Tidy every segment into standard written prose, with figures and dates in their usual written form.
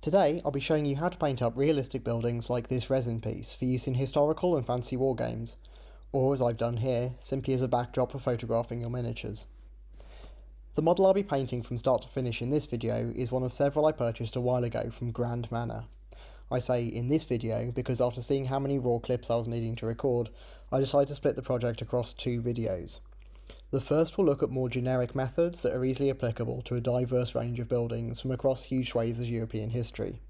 Today, I'll be showing you how to paint up realistic buildings like this resin piece for use in historical and fantasy war games, or as I've done here, simply as a backdrop for photographing your miniatures. The model I'll be painting from start to finish in this video is one of several I purchased a while ago from Grand Manor. I say in this video because after seeing how many raw clips I was needing to record, I decided to split the project across two videos. The first will look at more generic methods that are easily applicable to a diverse range of buildings from across huge swathes of European history.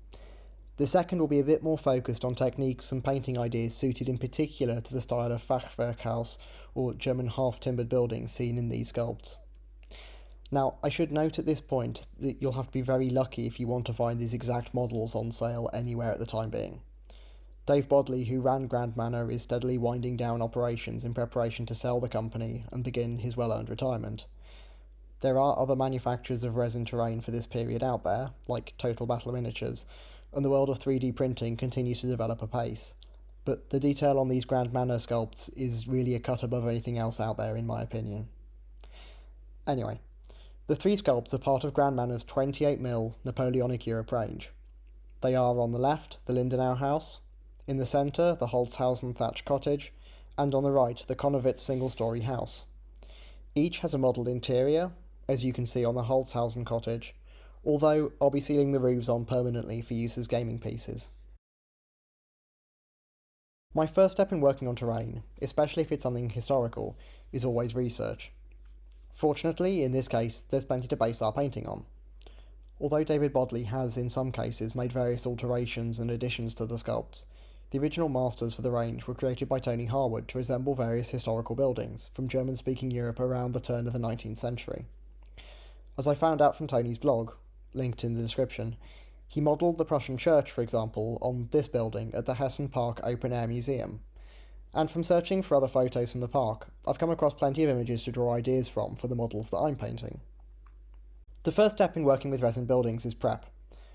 The second will be a bit more focused on techniques and painting ideas suited in particular to the style of Fachwerk house or German half-timbered buildings seen in these sculpts. Now, I should note at this point that you'll have to be very lucky if you want to find these exact models on sale anywhere at the time being. Dave Bodley, who ran Grand Manor, is steadily winding down operations in preparation to sell the company and begin his well-earned retirement. There are other manufacturers of resin terrain for this period out there, like Total Battle Miniatures, and the world of 3D printing continues to develop apace. But the detail on these Grand Manor sculpts is really a cut above anything else out there, in my opinion. Anyway, the three sculpts are part of Grand Manor's 28mm Napoleonic Europe range. They are on the left, the Lindenau house, in the centre, the Holzhausen thatch cottage, and on the right, the Konowitz single-storey house. Each has a modelled interior, as you can see on the Holzhausen cottage, although I'll be sealing the roofs on permanently for use as gaming pieces. My first step in working on terrain, especially if it's something historical, is always research. Fortunately, in this case, there's plenty to base our painting on. Although David Bodley has, in some cases, made various alterations and additions to the sculpts, the original masters for the range were created by Tony Harwood to resemble various historical buildings from German-speaking Europe around the turn of the 19th century. As I found out from Tony's blog, linked in the description, he modelled the Prussian church, for example, on this building at the Hessen Park Open Air Museum. And from searching for other photos from the park, I've come across plenty of images to draw ideas from for the models that I'm painting. The first step in working with resin buildings is prep.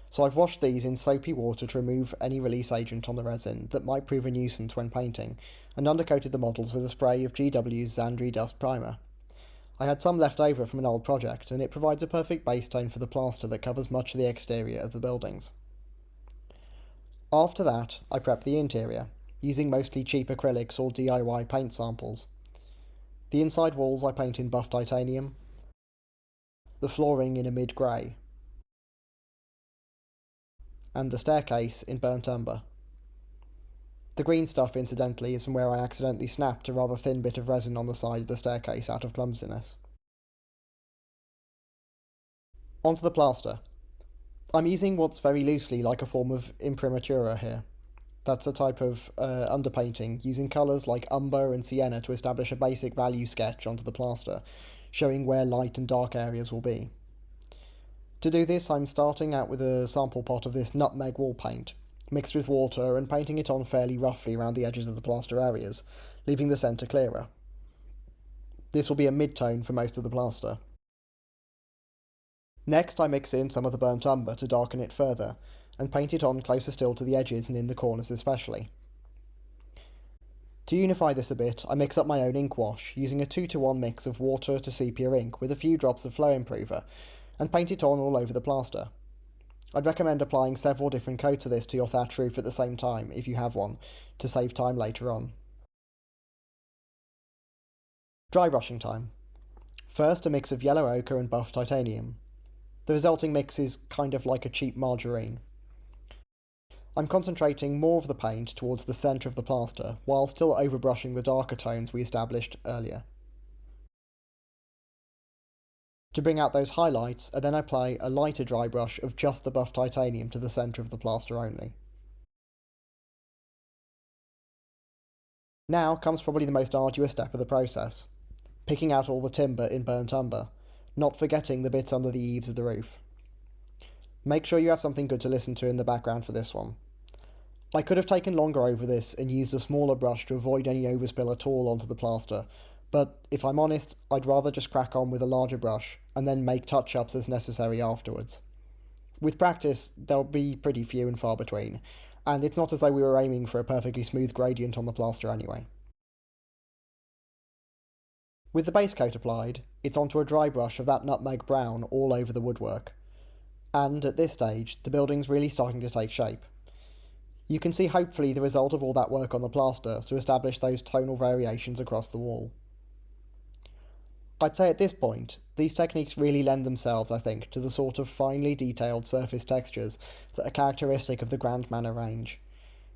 So I've washed these in soapy water to remove any release agent on the resin that might prove a nuisance when painting, and undercoated the models with a spray of GW's Zandri Dust Primer. I had some left over from an old project, and it provides a perfect base tone for the plaster that covers much of the exterior of the buildings. After that, I prep the interior, using mostly cheap acrylics or DIY paint samples. The inside walls I paint in buff titanium, the flooring in a mid-grey, and the staircase in burnt umber. The green stuff, incidentally, is from where I accidentally snapped a rather thin bit of resin on the side of the staircase out of clumsiness. Onto the plaster. I'm using what's very loosely like a form of imprimatura here. That's a type of underpainting, using colours like umber and sienna to establish a basic value sketch onto the plaster, showing where light and dark areas will be. To do this, I'm starting out with a sample pot of this nutmeg wall paint, mixed with water and painting it on fairly roughly around the edges of the plaster areas, leaving the centre clearer. This will be a mid-tone for most of the plaster. Next, I mix in some of the burnt umber to darken it further, and paint it on closer still to the edges and in the corners especially. To unify this a bit, I mix up my own ink wash, using a 2-to-1 mix of water to sepia ink with a few drops of flow improver, and paint it on all over the plaster. I'd recommend applying several different coats of this to your thatch roof at the same time, if you have one, to save time later on. Dry brushing time. First, a mix of yellow ochre and buff titanium. The resulting mix is kind of like a cheap margarine. I'm concentrating more of the paint towards the centre of the plaster, while still overbrushing the darker tones we established earlier. To bring out those highlights, I then apply a lighter dry brush of just the buff titanium to the centre of the plaster only. Now comes probably the most arduous step of the process, picking out all the timber in burnt umber, not forgetting the bits under the eaves of the roof. Make sure you have something good to listen to in the background for this one. I could have taken longer over this and used a smaller brush to avoid any overspill at all onto the plaster, but if I'm honest, I'd rather just crack on with a larger brush and then make touch-ups as necessary afterwards. With practice, they'll be pretty few and far between, and it's not as though we were aiming for a perfectly smooth gradient on the plaster anyway. With the base coat applied, it's onto a dry brush of that nutmeg brown all over the woodwork. and at this stage, the building's really starting to take shape. You can see hopefully the result of all that work on the plaster to establish those tonal variations across the wall. I'd say at this point, these techniques really lend themselves, I think, to the sort of finely detailed surface textures that are characteristic of the Grand Manor range.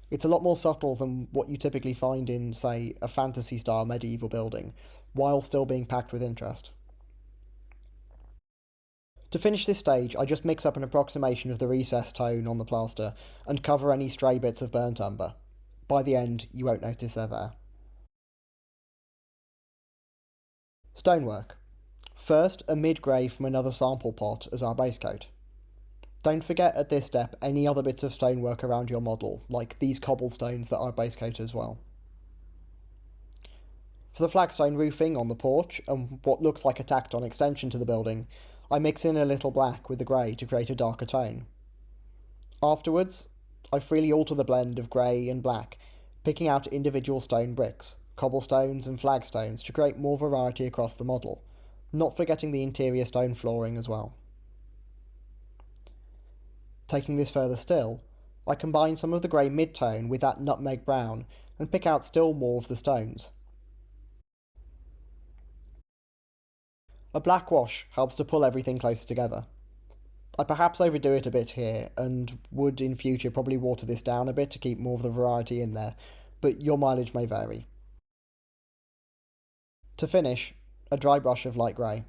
It's a lot more subtle than what you typically find in, say, a fantasy-style medieval building, while still being packed with interest. To finish this stage, I just mix up an approximation of the recessed tone on the plaster and cover any stray bits of burnt umber. By the end, you won't notice they're there. Stonework. First, a mid-grey from another sample pot as our base coat. Don't forget at this step any other bits of stonework around your model, like these cobblestones that are base coat as well. For the flagstone roofing on the porch, and what looks like a tacked-on extension to the building, I mix in a little black with the grey to create a darker tone. Afterwards, I freely alter the blend of grey and black, picking out individual stone bricks, cobblestones and flagstones to create more variety across the model, not forgetting the interior stone flooring as well. Taking this further still, I combine some of the grey mid-tone with that nutmeg brown and pick out still more of the stones. A black wash helps to pull everything closer together. I perhaps overdo it a bit here, and would in future probably water this down a bit to keep more of the variety in there, but your mileage may vary. To finish, a dry brush of light grey.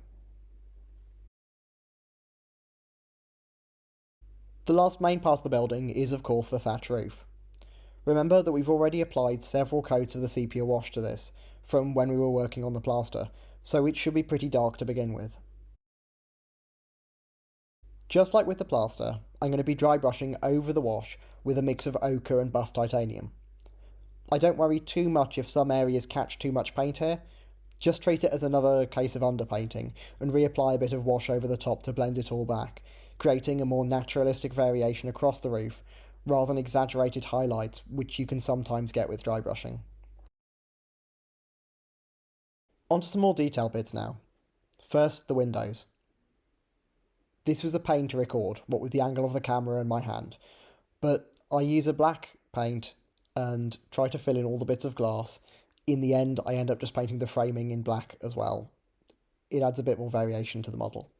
The last main part of the building is of course the thatch roof. Remember that we've already applied several coats of the sepia wash to this, from when we were working on the plaster, so it should be pretty dark to begin with. Just like with the plaster, I'm going to be dry brushing over the wash with a mix of ochre and buff titanium. I don't worry too much if some areas catch too much paint here, just treat it as another case of underpainting and reapply a bit of wash over the top to blend it all back, creating a more naturalistic variation across the roof, rather than exaggerated highlights which you can sometimes get with dry brushing. Onto some more detail bits now. First, the windows. This was a pain to record, what with the angle of the camera and my hand, but I use a black paint and try to fill in all the bits of glass. In the end, I end up just painting the framing in black as well. It adds a bit more variation to the model.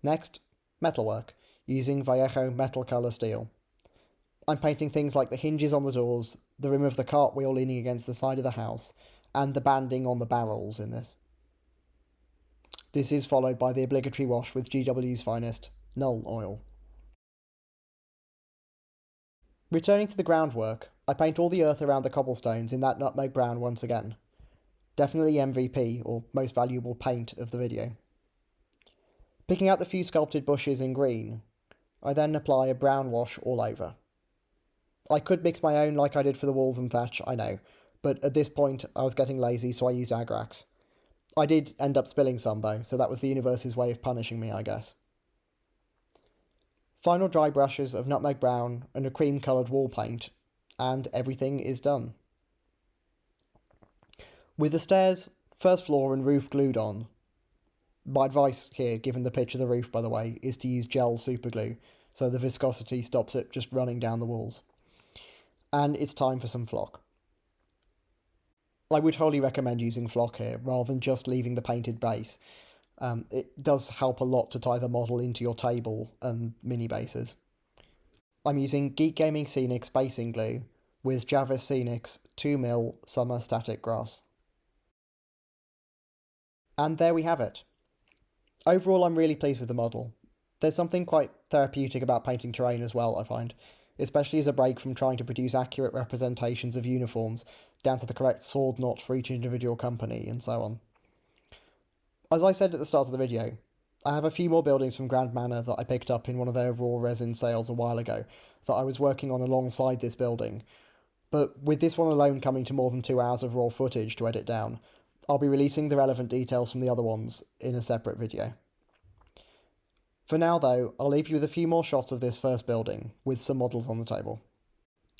Next, metalwork, using Vallejo metal colour steel. I'm painting things like the hinges on the doors, the rim of the cartwheel leaning against the side of the house, and the banding on the barrels in this. This is followed by the obligatory wash with GW's finest, Null oil. Returning to the groundwork, I paint all the earth around the cobblestones in that nutmeg brown once again. Definitely MVP, or most valuable paint, of the video. Picking out the few sculpted bushes in green, I then apply a brown wash all over. I could mix my own like I did for the walls and thatch, I know, but at this point I was getting lazy, so I used Agrax. I did end up spilling some though, so that was the universe's way of punishing me, I guess. Final dry brushes of nutmeg brown and a cream coloured wall paint, and everything is done. With the stairs, first floor and roof glued on, my advice here, given the pitch of the roof by the way, is to use gel superglue, so the viscosity stops it just running down the walls. And it's time for some flock. I would wholly recommend using flock here, rather than just leaving the painted base. It does help a lot to tie the model into your table and mini bases. I'm using Geek Gaming Scenic spacing glue with Javis Scenic's 2mm Summer Static Grass. And there we have it. Overall, I'm really pleased with the model. There's something quite therapeutic about painting terrain as well, I find, especially as a break from trying to produce accurate representations of uniforms down to the correct sword knot for each individual company, and so on. As I said at the start of the video, I have a few more buildings from Grand Manor that I picked up in one of their raw resin sales a while ago that I was working on alongside this building, but with this one alone coming to more than 2 hours of raw footage to edit down, I'll be releasing the relevant details from the other ones in a separate video. For now though, I'll leave you with a few more shots of this first building, with some models on the table.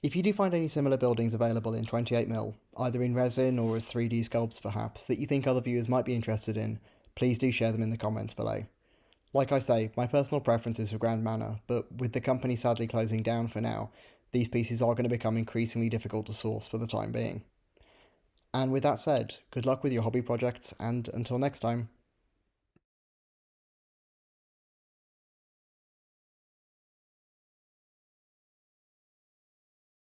If you do find any similar buildings available in 28mm, either in resin or as 3D sculpts perhaps, that you think other viewers might be interested in, please do share them in the comments below. Like I say, my personal preference is for Grand Manor, but with the company sadly closing down for now, these pieces are going to become increasingly difficult to source for the time being. And with that said, good luck with your hobby projects, and until next time.